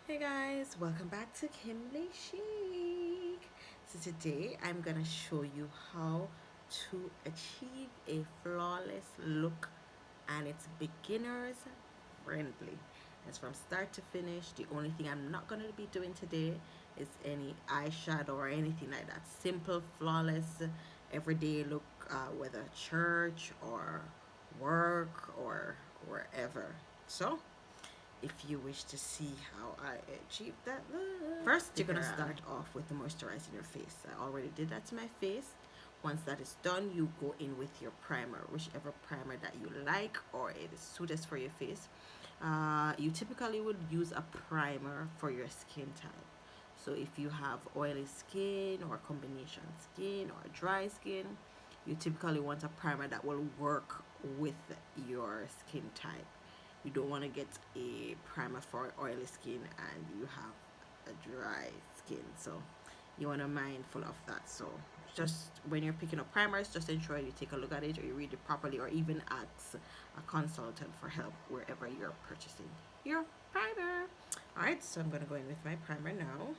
Hey guys, welcome back to KimlyChic. So today I'm gonna show you how to achieve a flawless look, and it's beginners friendly. It's from start to finish. The only thing I'm not gonna be doing today is any eyeshadow or anything like that. Simple, flawless, everyday look, whether church or work or wherever. So if you wish to see how I achieve that look. First, you're gonna start off with the moisturizing your face. I already did that to my face. Once that is done, you go in with your primer, whichever primer that you like or it is suited for your face. You typically would use a primer for your skin type. So if you have oily skin or combination skin or dry skin, you typically want a primer that will work with your skin type. You don't want to get a primer for oily skin and you have a dry skin, so you want to mindful of that. So just when you're picking up primers, just ensure you take a look at it or you read it properly, or even ask a consultant for help wherever you're purchasing your primer. All right, so I'm going to go in with my primer now.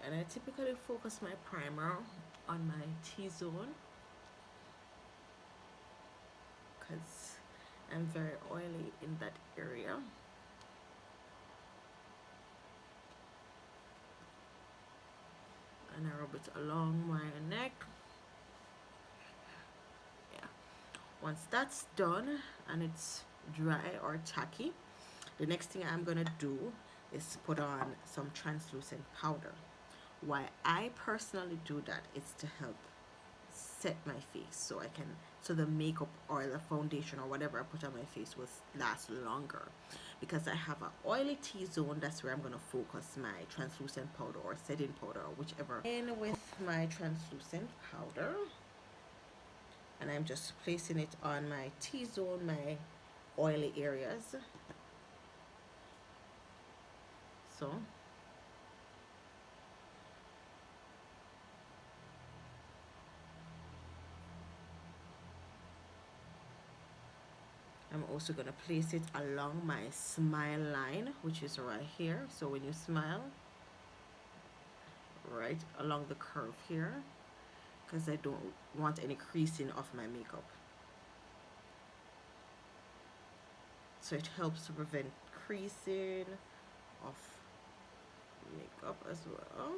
And I typically focus my primer on my T-zone because I'm very oily in that area. And I rub it along my neck. Yeah. Once that's done and it's dry or tacky, the next thing I'm gonna do is put on some translucent powder. Why I personally do that is to help set my face so I can, so the makeup or the foundation or whatever I put on my face will last longer. Because I have an oily T-zone, that's where I'm going to focus my translucent powder or setting powder or whichever. In with my translucent powder, and I'm just placing it on my T-zone, my oily areas. So I'm also going to place it along my smile line, which is right here. So when you smile, right along the curve here, because I don't want any creasing of my makeup. So it helps to prevent creasing of makeup as well.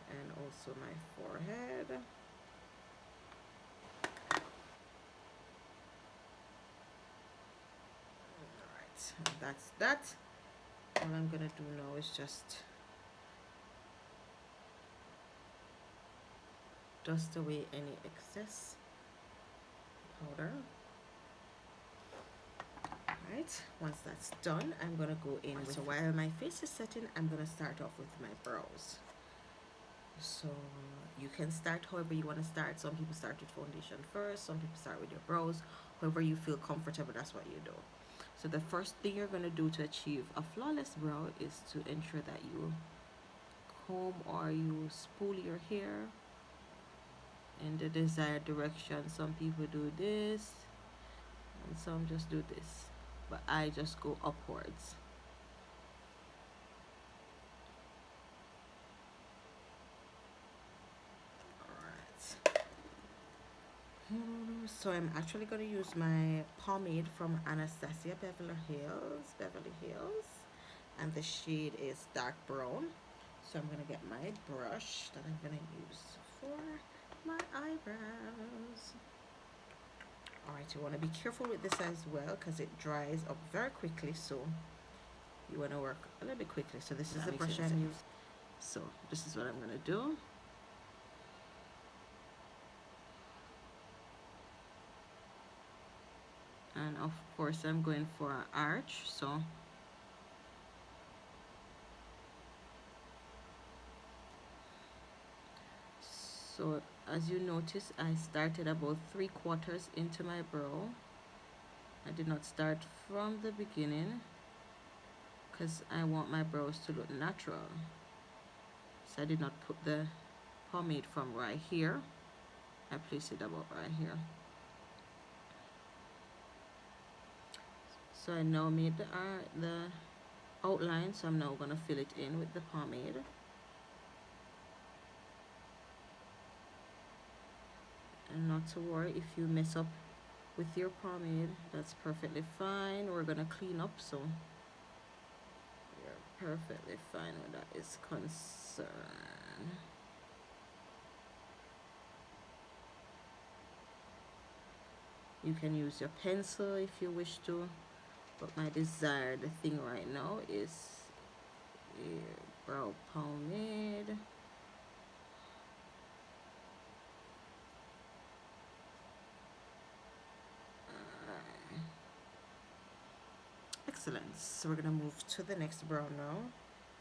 And also my forehead. Alright, that's that. All I'm gonna do now is just dust away any excess powder. Right, once that's done, I'm gonna go in with, so while my face is setting, I'm gonna start off with my brows. So you can start however you want to start. Some people start with foundation first, some people start with your brows. However you feel comfortable, that's what you do. So the first thing you're going to do to achieve a flawless brow is to ensure that you comb or you spool your hair in the desired direction. Some people do this and some just do this, but I just go upwards. So I'm actually going to use my pomade from Annastacia Beverly Hills, and the shade is dark brown. So I'm going to get my brush that I'm going to use for my eyebrows. Alright, you want to be careful with this as well because it dries up very quickly, so you want to work a little bit quickly. So this is the brush I'm using. So this is what I'm going to do. And of course I'm going for an arch, so as you notice, I started about 3/4 into my brow, I did not start from the beginning because I want my brows to look natural. So I did not put the pomade from right here. I place it about right here. So I now made the outline, so I'm now going to fill it in with the pomade. And not to worry if you mess up with your pomade, that's perfectly fine. We're going to clean up, so you're perfectly fine when that is concerned. You can use your pencil if you wish to, but my desired thing right now is brow pomade. Excellent. So we're going to move to the next brow now.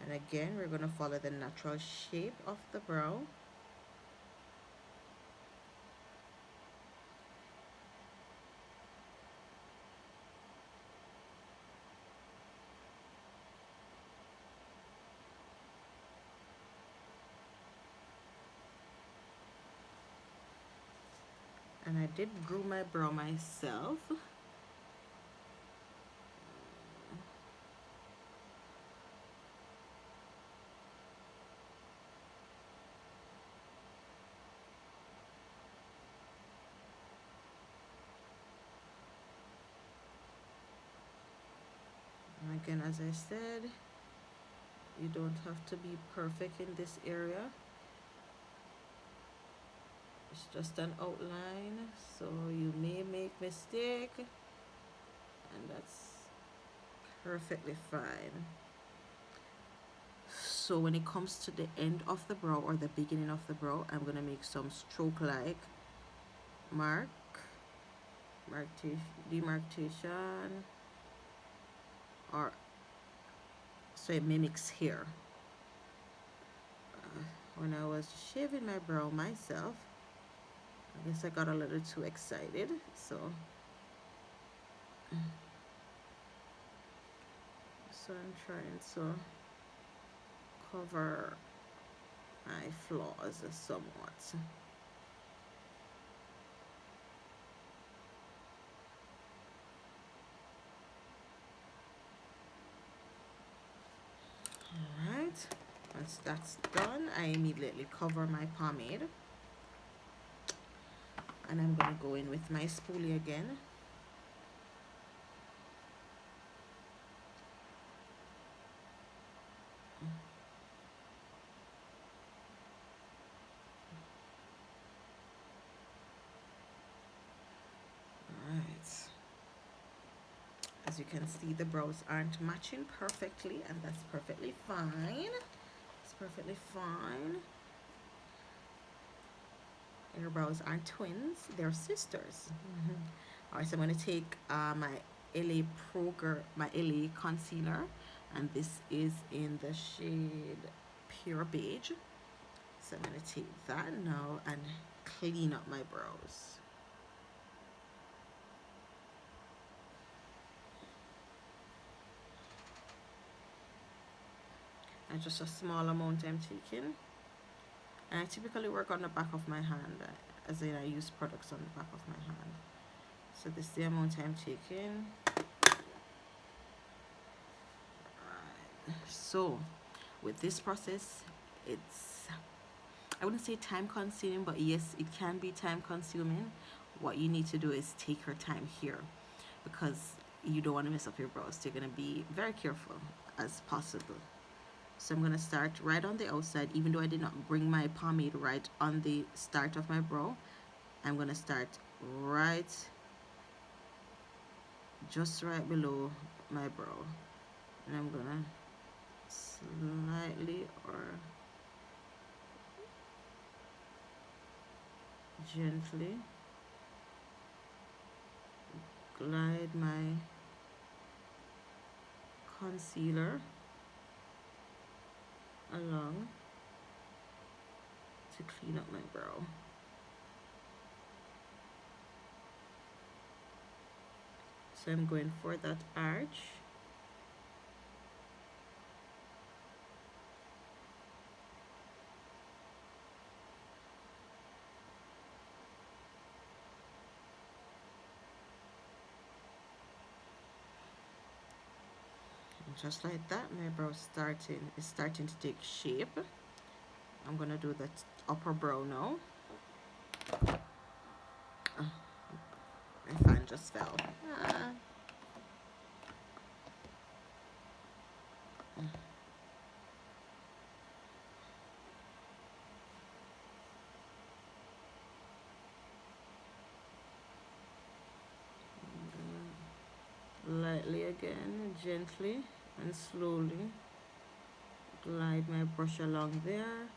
And again, we're going to follow the natural shape of the brow. And I did glue my brow myself. And again, as I said, you don't have to be perfect in this area. It's just an outline, so you may make mistake, and that's perfectly fine. So when it comes to the end of the brow or the beginning of the brow, I'm gonna make some stroke-like demarcation, or so it mimics hair. When I was shaving my brow myself, I guess I got a little too excited, so I'm trying to cover my flaws somewhat. Alright, once that's done, I immediately cover my pomade. And I'm going to go in with my spoolie again. As you can see, the brows aren't matching perfectly, and that's perfectly fine. It's perfectly fine. Your brows aren't twins, they're sisters. Alright, so I'm going to take my LA concealer, and this is in the shade Pure Beige. So I'm going to take that now and clean up my brows. And just a small amount I'm taking. And I typically work on the back of my hand, as in I use products on the back of my hand. So this is the amount I'm taking. Right. So with this process, it's, I wouldn't say time consuming, but yes, it can be time consuming. What you need to do is take your time here, because you don't want to mess up your brows. So you're going to be very careful as possible. So I'm going to start right on the outside. Even though I did not bring my pomade right on the start of my brow, I'm going to start right, just right below my brow. And I'm going to slightly or gently glide my concealer along to clean up my brow. So I'm going for that arch. And just like that, my brow is starting to take shape. I'm gonna do that upper brow now. My fan just fell. Ah. Lightly again, gently and slowly glide my brush along there,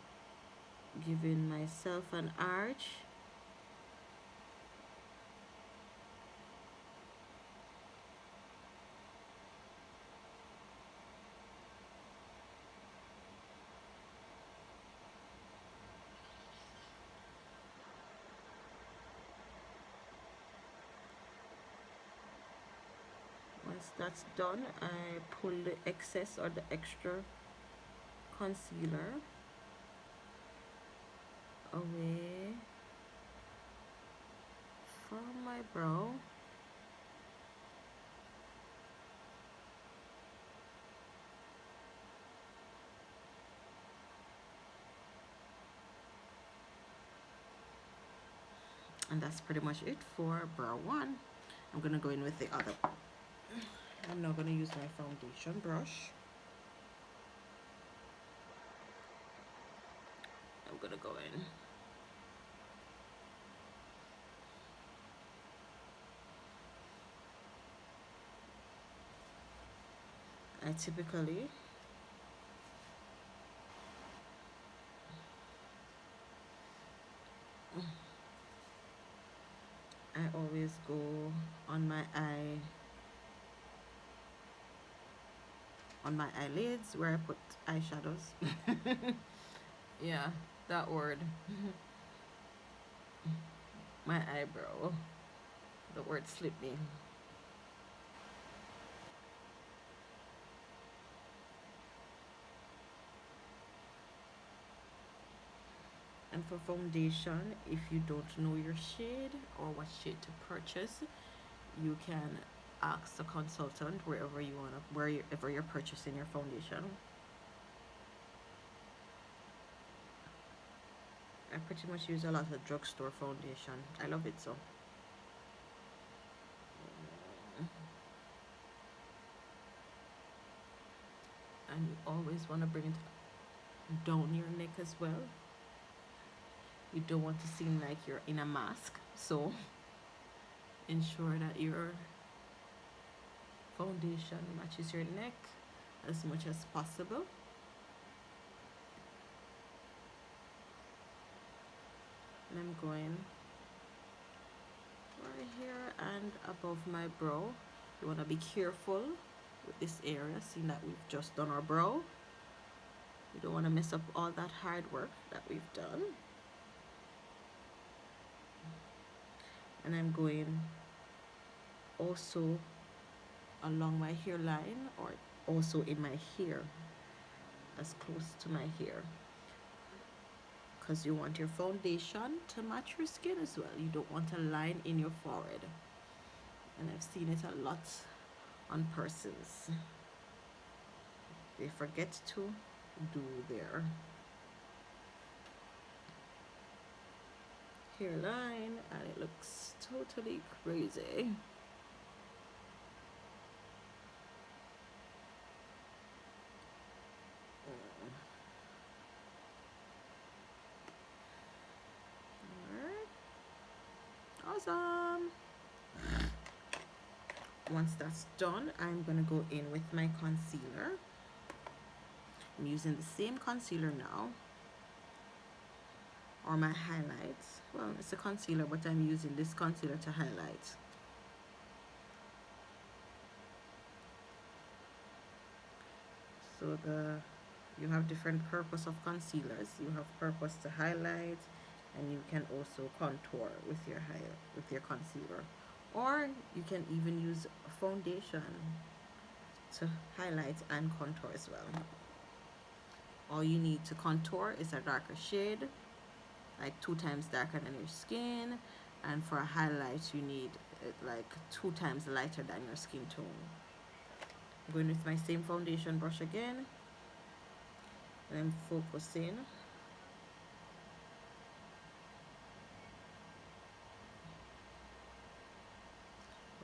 giving myself an arch. Once that's done, I pull the excess or the extra concealer away from my brow. And that's pretty much it for brow one. I'm gonna go in with the other. I'm now gonna use my foundation brush. I'm gonna go in. I typically always go on my eyelids where I put eyeshadows. Yeah, that word. My eyebrow. The word slipped me. And for foundation, if you don't know your shade or what shade to purchase, you can ask the consultant wherever you're purchasing your foundation. I pretty much use a lot of drugstore foundation. I love it so. And you always want to bring it down your neck as well. You don't want to seem like you're in a mask, so ensure that your foundation matches your neck as much as possible. And I'm going right here and above my brow. You want to be careful with this area, seeing that we've just done our brow. You don't want to mess up all that hard work that we've done. And I'm going also along my hairline, or also in my hair, as close to my hair, because you want your foundation to match your skin as well. You don't want a line in your forehead, and I've seen it a lot on persons. They forget to do their hairline and it looks totally crazy. Awesome. Once that's done, I'm gonna go in with my concealer. I'm using the same concealer now, or my highlights. Well, it's a concealer, but I'm using this concealer to highlight. So you have different purpose of concealers. You have purpose to highlight, and you can also contour with your concealer, or you can even use foundation to highlight and contour as well. All you need to contour is a darker shade, like 2 times darker than your skin, and for a highlight you need it like 2 times lighter than your skin tone. I'm going with my same foundation brush again, and I'm focusing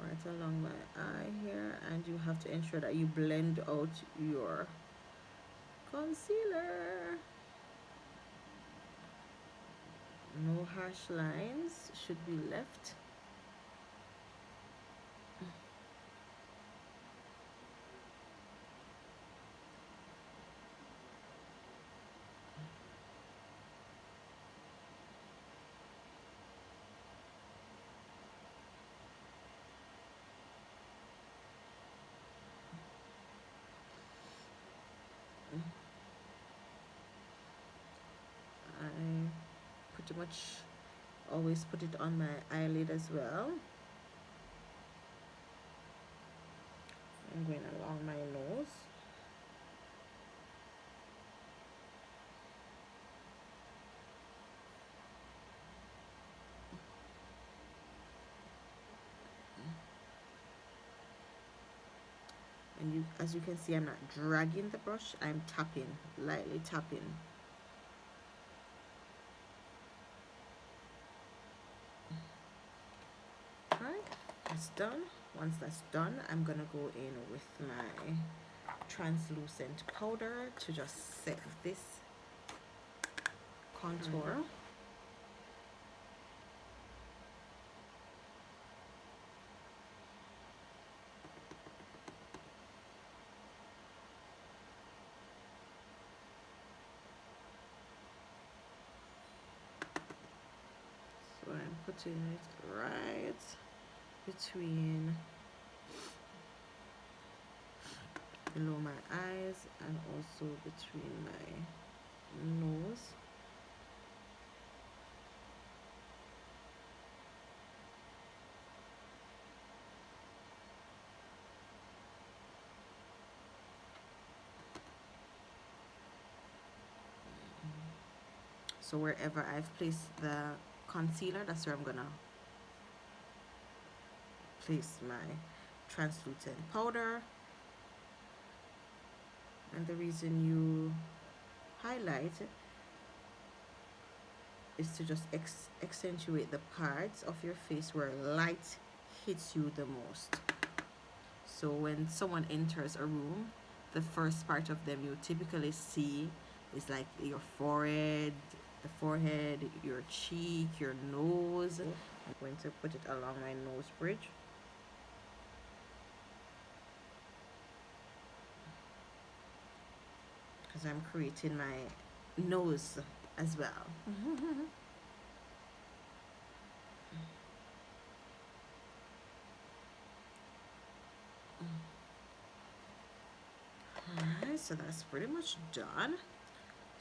right along my eye here, and you have to ensure that you blend out your concealer. No harsh lines should be left. I pretty much always put it on my eyelid as well. I'm going along my nose. And you, as you can see, I'm not dragging the brush, I'm tapping, lightly tapping. Alright, that's done. Once that's done, I'm gonna go in with my translucent powder to just set this contour. So I'm putting it right between below my eyes and also between my nose. So wherever I've placed the concealer, that's where I'm gonna place my translucent powder. And the reason you highlight is to just accentuate the parts of your face where light hits you the most. So when someone enters a room, the first part of them you typically see is like your forehead, your cheek, your nose. I'm going to put it along my nose bridge. Because I'm creating my nose as well. Alright, so that's pretty much done.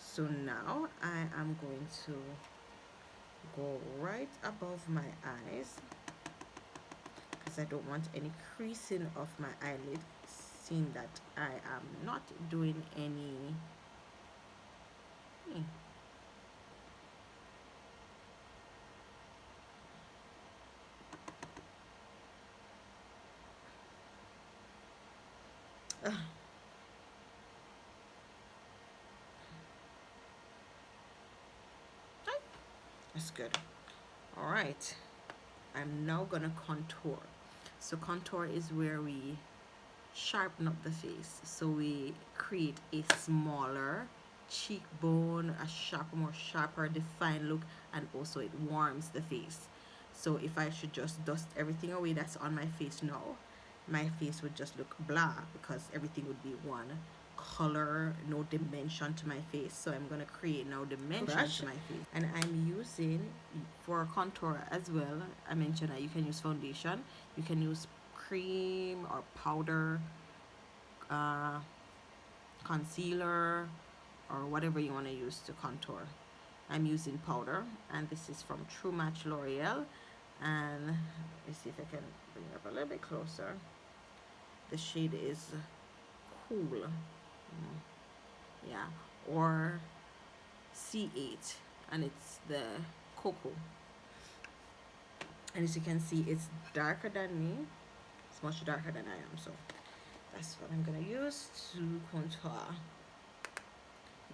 So now I am going to go right above my eyes, because I don't want any creasing of my eyelid, seeing that I am not doing any that's good. All right, I'm now gonna contour. So contour is where we sharpen up the face, so we create a smaller cheekbone, a more sharper defined look, and also it warms the face. So if I should just dust everything away that's on my face now, my face would just look blah, because everything would be one color, no dimension to my face. So I'm gonna create now dimension to my face, and I'm using, for contour as well, I mentioned that you can use foundation, you can use cream or powder, concealer, or whatever you want to use to contour. I'm using powder, and this is from True Match L'Oreal, And let me see if I can bring it up a little bit closer. The shade is Cool. Yeah, or C8, and it's the cocoa. And as you can see, it's darker than me. It's much darker than I am, so that's what I'm gonna use to contour.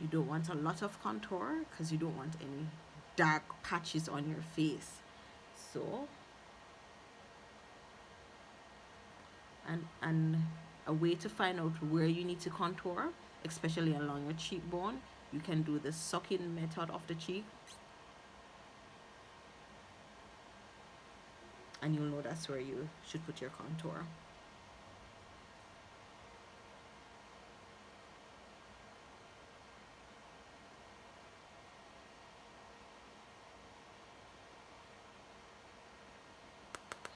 You don't want a lot of contour because you don't want any dark patches on your face. So, and a way to find out where you need to contour, especially along your cheekbone, you can do the sucking method of the cheek, and you'll know that's where you should put your contour.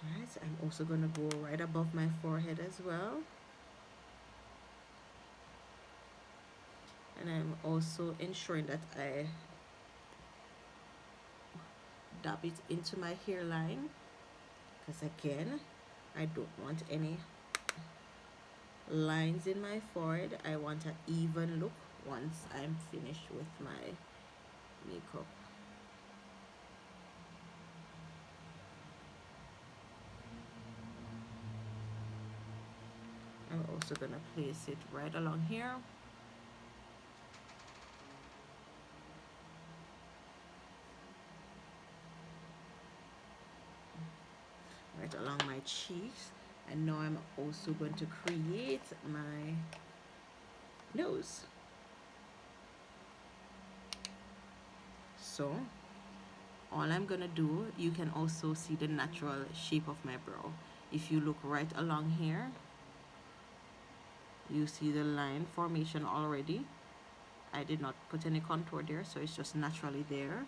Alright, I'm also going to go right above my forehead as well. And I'm also ensuring that I dab it into my hairline, because again, I don't want any lines in my forehead. I want an even look once I'm finished with my makeup. I'm also going to place it right along here. Right along my cheeks. And now I'm also going to create my nose. So all I'm gonna do, you can also see the natural shape of my brow. If you look right along here, you see the line formation already. I did not put any contour there, so it's just naturally there.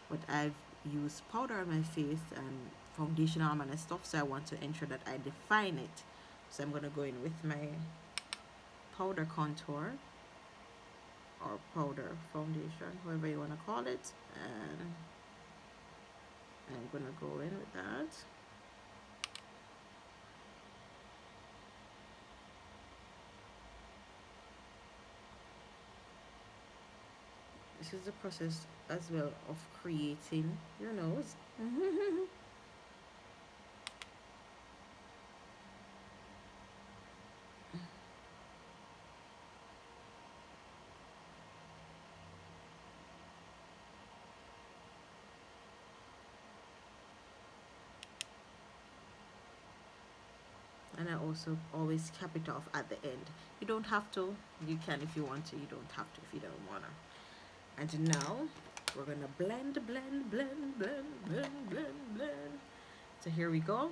But I've used powder on my face and foundation on my stuff, so I want to ensure that I define it. So I'm gonna go in with my powder contour or powder foundation, however you want to call it, and I'm gonna go in with that. This is the process as well of creating your nose. And I also always cap it off at the end. You don't have to, you can if you want to, you don't have to if you don't wanna. And now we're gonna blend, blend, blend, blend, blend, blend, blend. So here we go.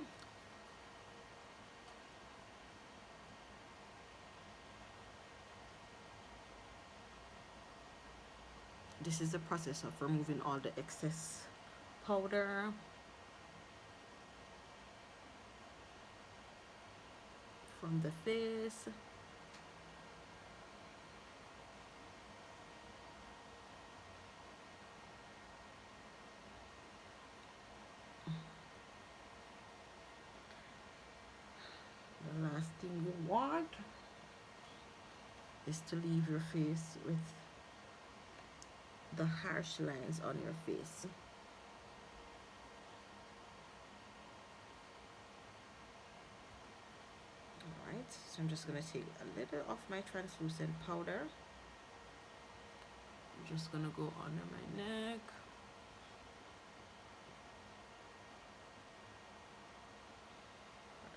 This is the process of removing all the excess powder. From the face. The last thing you want is to leave your face with the harsh lines on your face. Alright, so I'm just going to take a little of my translucent powder. I'm just going to go under my neck.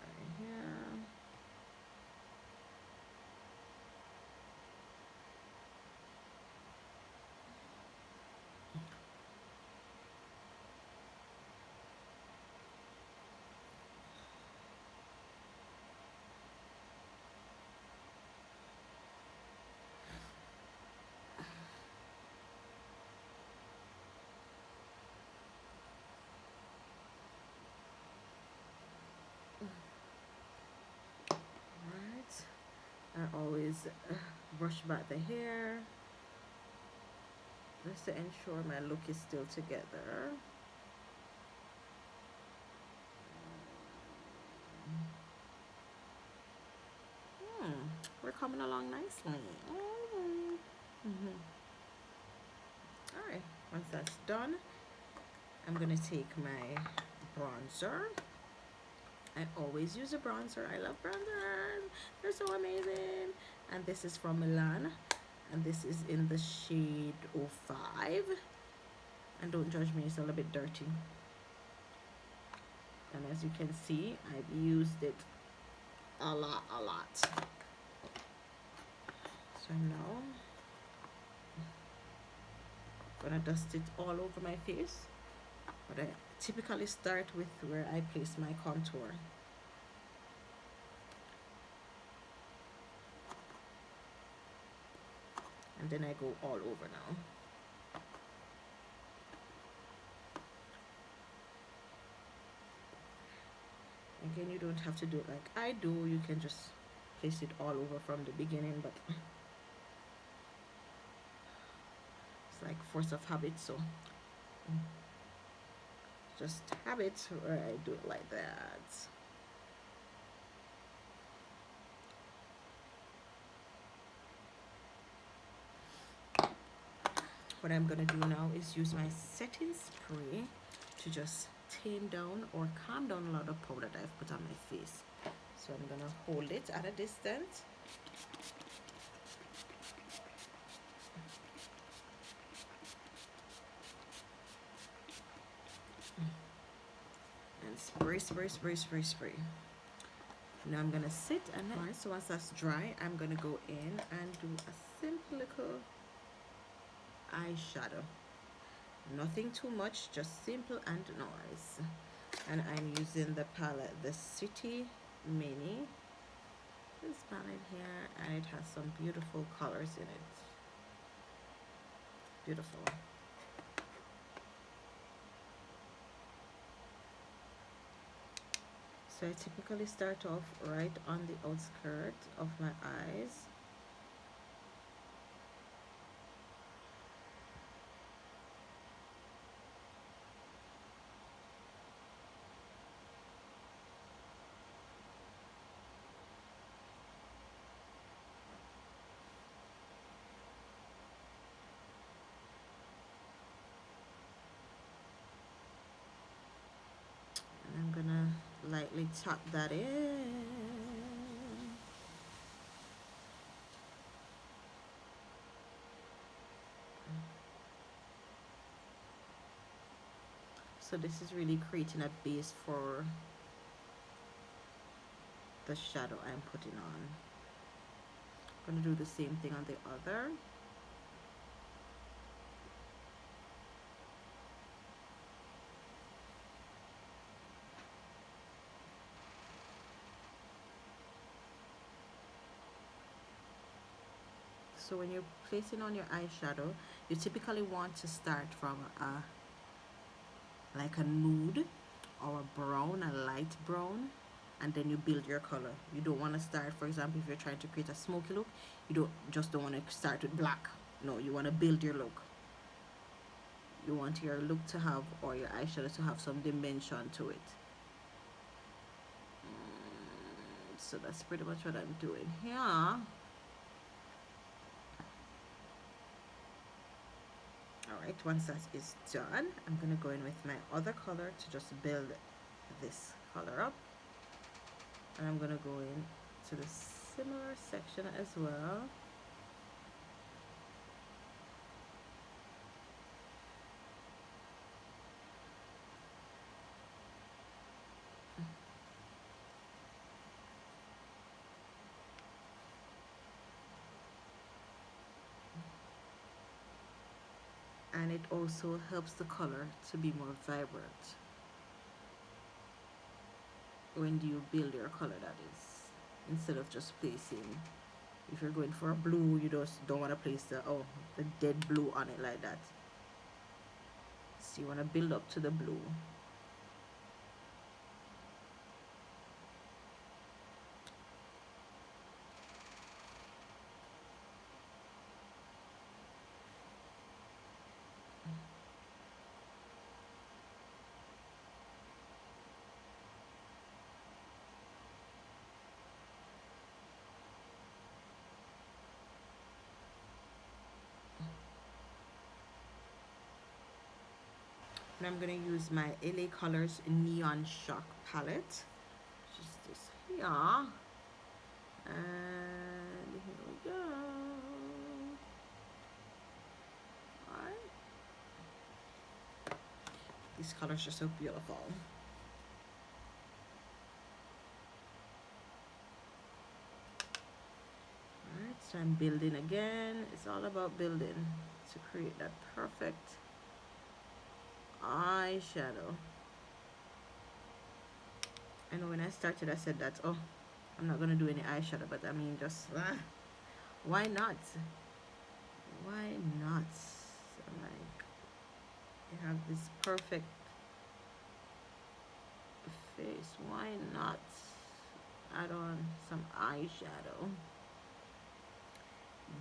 Right here. I always brush back the hair just to ensure my look is still together. coming along nicely. Alright, once that's done, I'm gonna take my bronzer. I always use a bronzer. I love bronzers. They're so amazing. And this is from Milan. And this is in the shade 05. And don't judge me, it's a little bit dirty. And as you can see, I've used it a lot. So now I'm gonna dust it all over my face. But I typically start with where I place my contour. And then I go all over now. Again, you don't have to do it like I do. You can just place it all over from the beginning, but it's like force of habit, so just habit where I do it like that. What I'm gonna do now is use my setting spray to just tame down or calm down a lot of powder that I've put on my face. So I'm gonna hold it at a distance. And spray. Now I'm gonna sit and then, so once that's dry, I'm gonna go in and do a simple little eyeshadow. Nothing too much, just simple and nice. And I'm using the palette, the City Mini. This palette here, and it has some beautiful colors in it. Beautiful. So I typically start off right on the outskirt of my eyes. I'm gonna lightly tap that in. So this is really creating a base for the shadow I'm putting on. I'm gonna do the same thing on the other. So when you're placing on your eyeshadow, you typically want to start from like a nude or a brown, a light brown, and then you build your color. You don't want to start, for example, if you're trying to create a smoky look, you don't want to start with black. No, you want to build your look. You want your look to have, or your eyeshadow to have some dimension to it. So that's pretty much what I'm doing here. Alright, once that is done, I'm going to go in with my other color to just build this color up. And I'm going to go in to the similar section as well. And it also helps the color to be more vibrant when you build your color, that is, instead of just placing, if you're going for a blue, you just don't want to place the dead blue on it like that. So you want to build up to the blue. And I'm going to use my LA Colors Neon Shock palette. Just this here. And here we go. Alright. These colors are so beautiful. Alright, so I'm building again. It's all about building to create that perfect eyeshadow. I know when I started I said that, oh, I'm not going to do any eyeshadow, but I mean, just why not? Why not? Like, you have this perfect face. Why not add on some eyeshadow?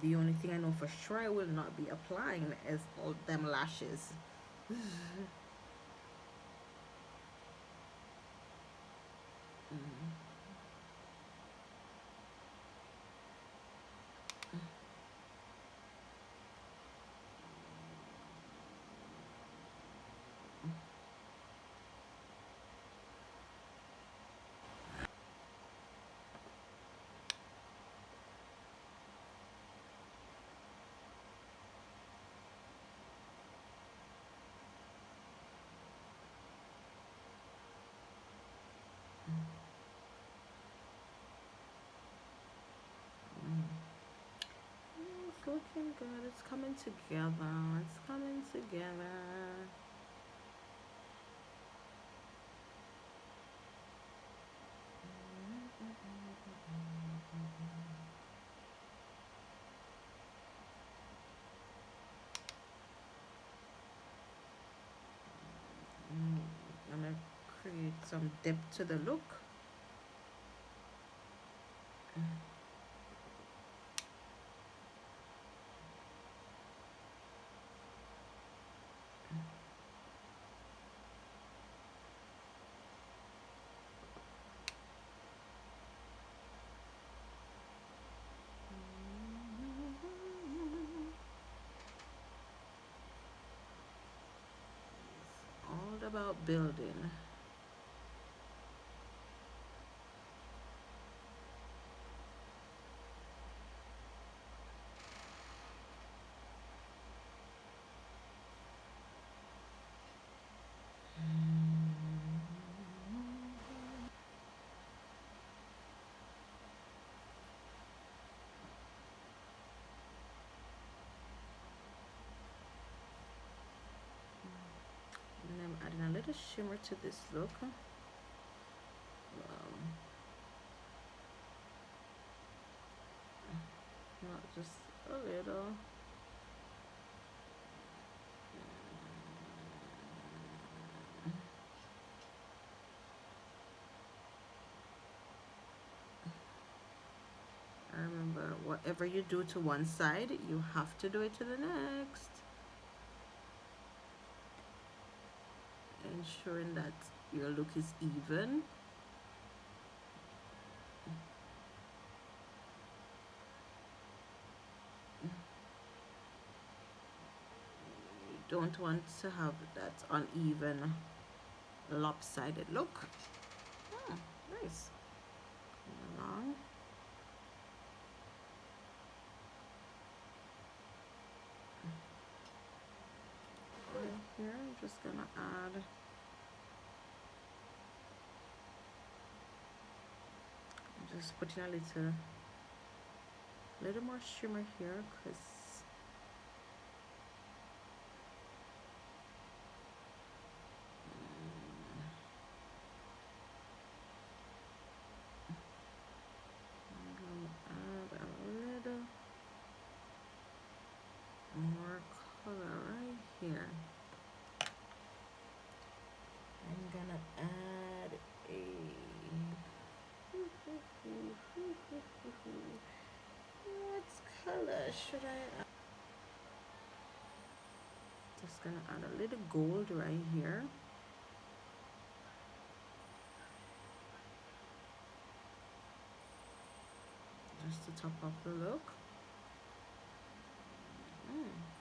The only thing I know for sure I will not be applying is all them lashes. It's looking good. It's coming together. It's coming together. I'm gonna create some depth to the look. All about building. And I'm adding a little shimmer to this look. Not just a little. Remember, whatever you do to one side, you have to do it to the next. Ensuring that your look is even. You don't want to have that uneven, lopsided look. Nice. Along. Here, I'm just gonna add just putting a little more shimmer here because I'm gonna add a little more color right here. I'm gonna add a what color should I add? Just gonna add a little gold right here. Just to top off the look.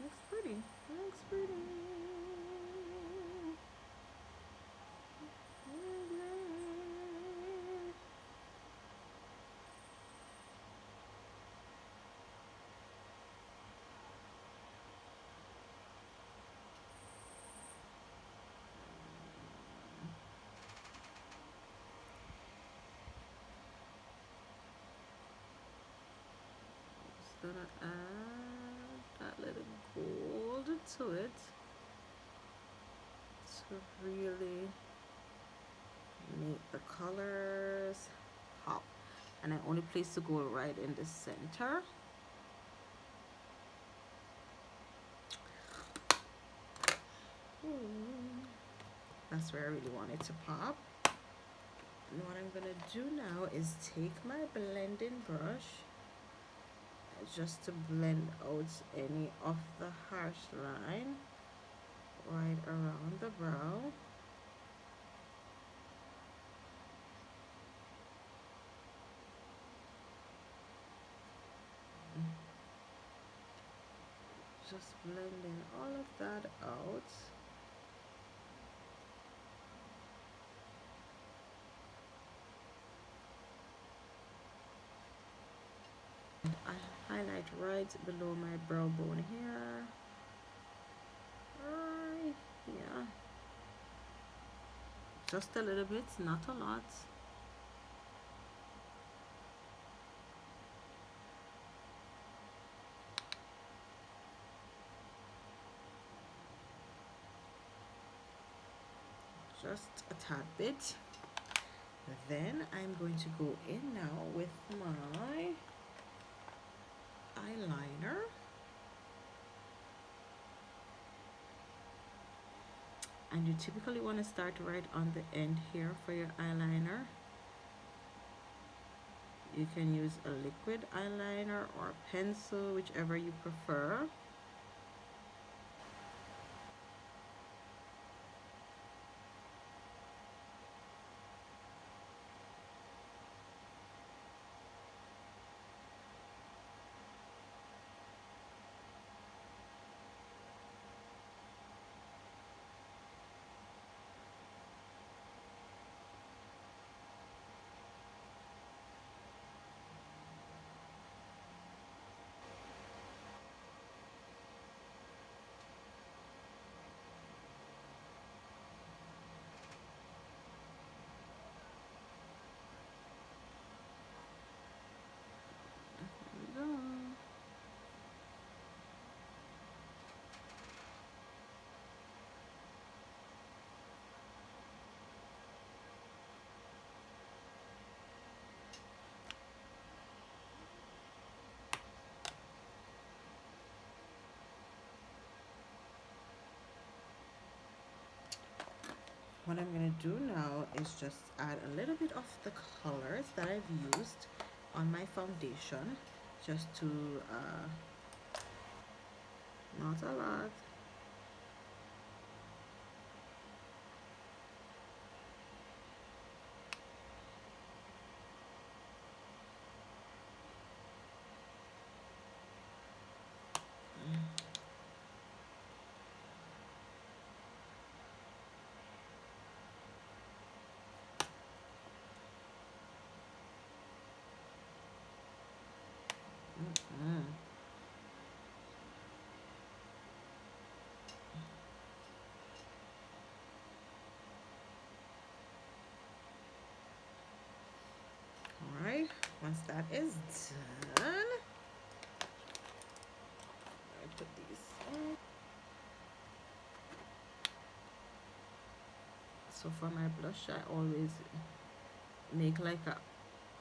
Looks pretty. Looks pretty. to it to really make the colors pop. And I only place the gold right in the center. That's where I really want it to pop. And what I'm gonna do now is take my blending brush just to blend out any of the harsh line right around the brow. Just blending all of that out. I highlight right below my brow bone here. Right here. Just a little bit, not a lot. Just a tad bit. Then I'm going to go in now with my eyeliner. And you typically want to start right on the end here for your eyeliner. You can use a liquid eyeliner or a pencil, whichever you prefer. What I'm going to do now is just add a little bit of the colors that I've used on my foundation, just to, not a lot. Alright, once that is done, I put these on. So for my blush, I always make like a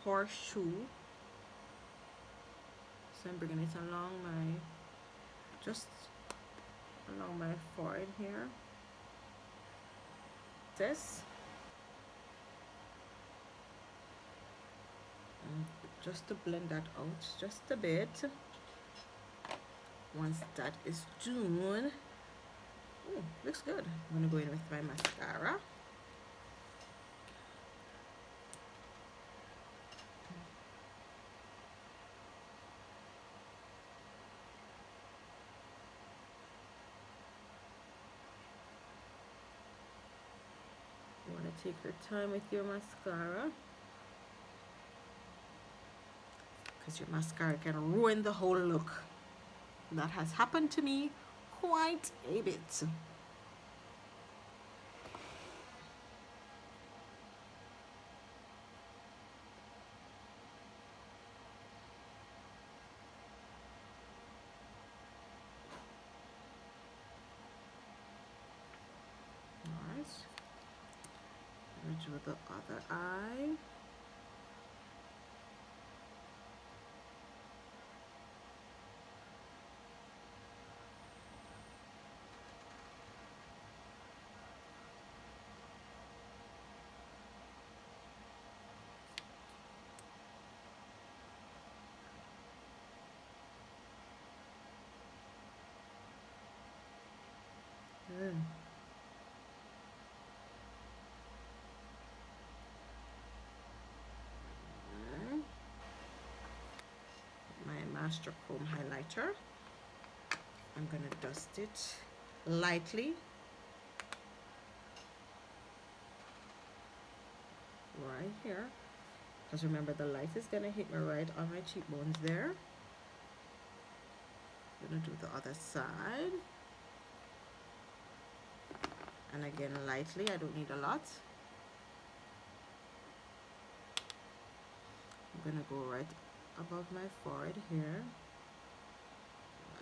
horseshoe. So I'm bringing it along my, just along my forehead here. This. And just to blend that out just a bit. Once that is done, ooh, looks good. I'm gonna go in with my mascara. You want to take your time with your mascara, because your mascara can ruin the whole look. That has happened to me quite a bit. the other eye. Good. My Master Chrome highlighter. I'm gonna dust it lightly right here, because remember the light is gonna hit me right on my cheekbones there. Gonna do the other side, and again lightly. I don't need a lot. I'm gonna go right above my forehead here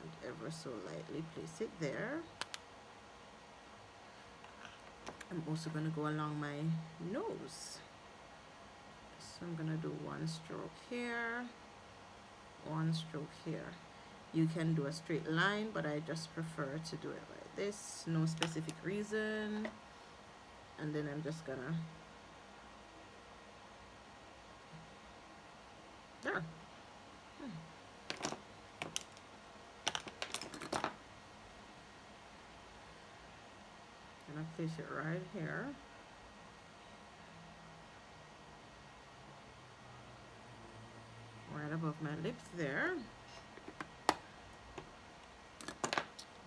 and ever so lightly place it there. I'm also gonna go along my nose. So I'm gonna do one stroke here, one stroke here. You can do a straight line, but I just prefer to do it like this, no specific reason. And then I'm just gonna, there. Gonna place it right here. Right above my lips there.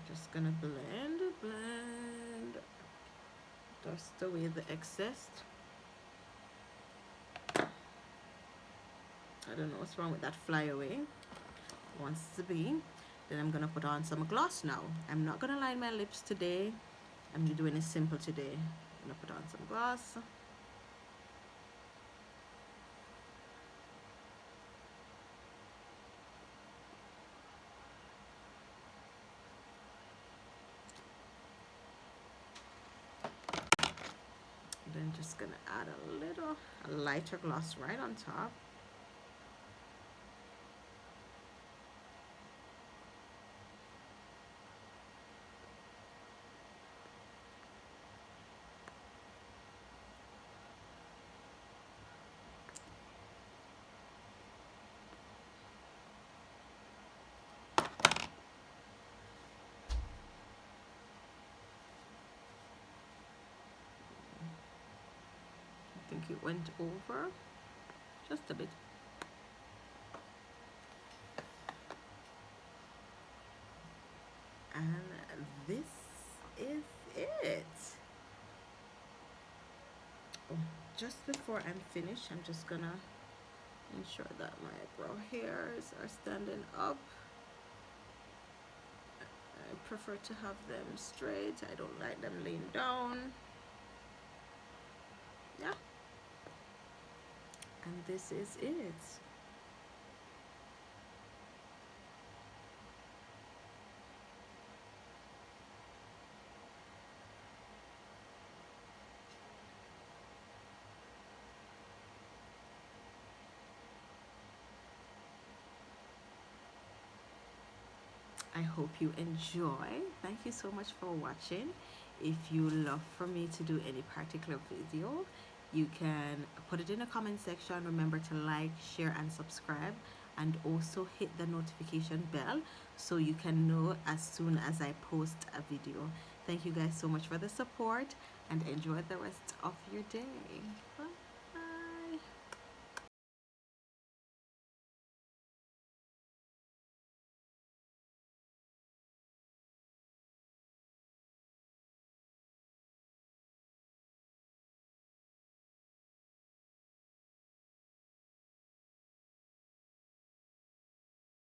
Just gonna blend, dust away the excess. I don't know what's wrong with that flyaway. Wants to be. Then I'm gonna put on some gloss now. I'm not gonna line my lips today. I'm doing it simple today. I'm gonna put on some gloss. Then just gonna add a lighter gloss right on top. I think it went over just a bit. And this is it. Oh, just before I'm finished, I'm just gonna ensure that my brow hairs are standing up. I prefer to have them straight. I don't like them laying down. Yeah. And this is it. I hope you enjoy. Thank you so much for watching. If you love for me to do any particular video, you can put it in the comment section. Remember to like, share, and subscribe, and also hit the notification bell so you can know as soon as I post a video. Thank you guys so much for the support, and enjoy the rest of your day. Bye.